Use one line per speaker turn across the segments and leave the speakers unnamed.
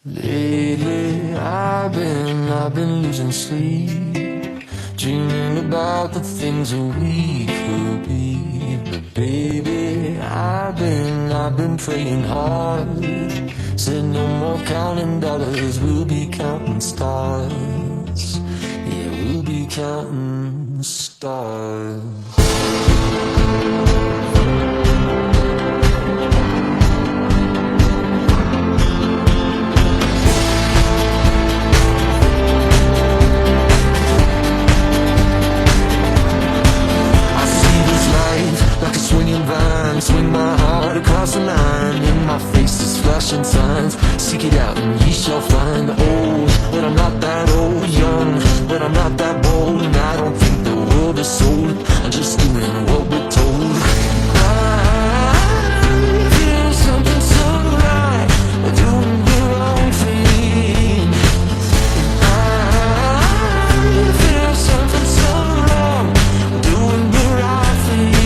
Lately I've been losing sleep, dreaming about the things that we could be. But baby, I've been praying hard. Said no more counting dollars, we'll be counting stars. Yeah, we'll be counting stars. Like a swinging vine, swing my heart across the line. In my face is flashing signs. Seek it out and ye shall find. Old, but I'm not that old. Young, but I'm not that bold. And I don't think the world is sold. I'm just doing what we're told. I feel something so right, doing the wrong thing. I feel something so wrong, doing the right thing.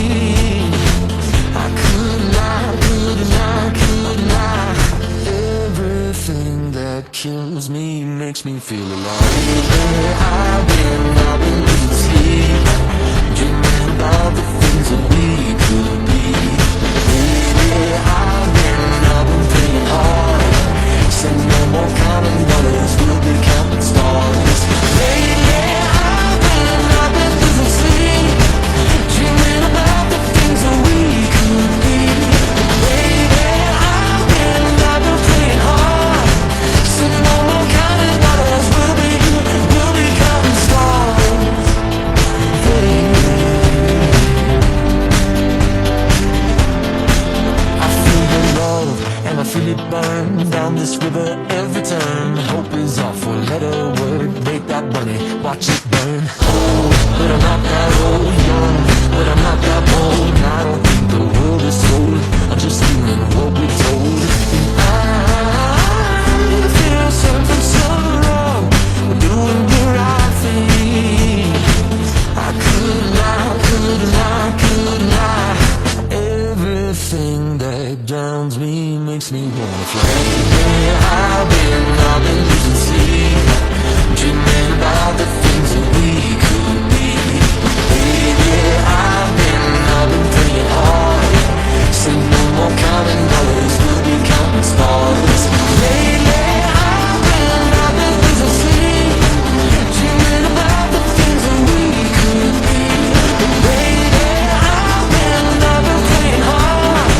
Everything that kills me makes me feel alive. I've been losing sleep, dreaming about the things that we could be. Baby, I've been playing hard. Said no more counting dollars, we'll be counting stars. Lately, I've been losing sleep, dreaming about the things that we could be. Baby, I've been playing hard. Said no more counting dollars, we'll be counting stars. I feel the love and I feel it burn down this river every turn. Hope is our four-letter word. Make that money, watch it burn. Old, but I'm not that old. Young, but I'm not that bold. And I don't think the world is sold. I'm just doing what we're told. And I feel something so wrong, doing the right thing. I could lie. Everything that drowns me makes me wanna fly. I've been losing sleep, dreaming about the things that we could be. Baby, I've been praying hard. Say no more counting dollars, we'll be counting stars. Lately, I've been losing sleep, dreaming about the things that we could be. Baby, I've been praying hard.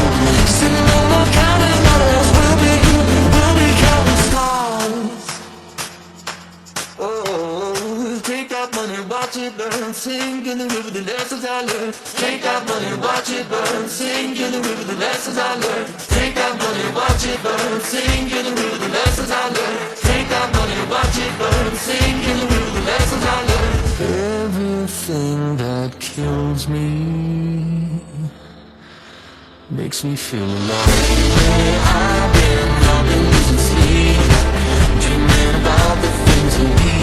Say no more counting dollars, we'll be counting stars. Oh, take that money, watch it burn, sing in the river the lessons I learned. Take that money, watch it burn, sing in the river the lessons I learned. Take that money, watch it burn, sing in the river the lessons I learned. Take that money, watch it burn, sing in the river the lessons I learned. Everything that kills me makes me feel alive. I've been losing sleep, dreaming about the things that we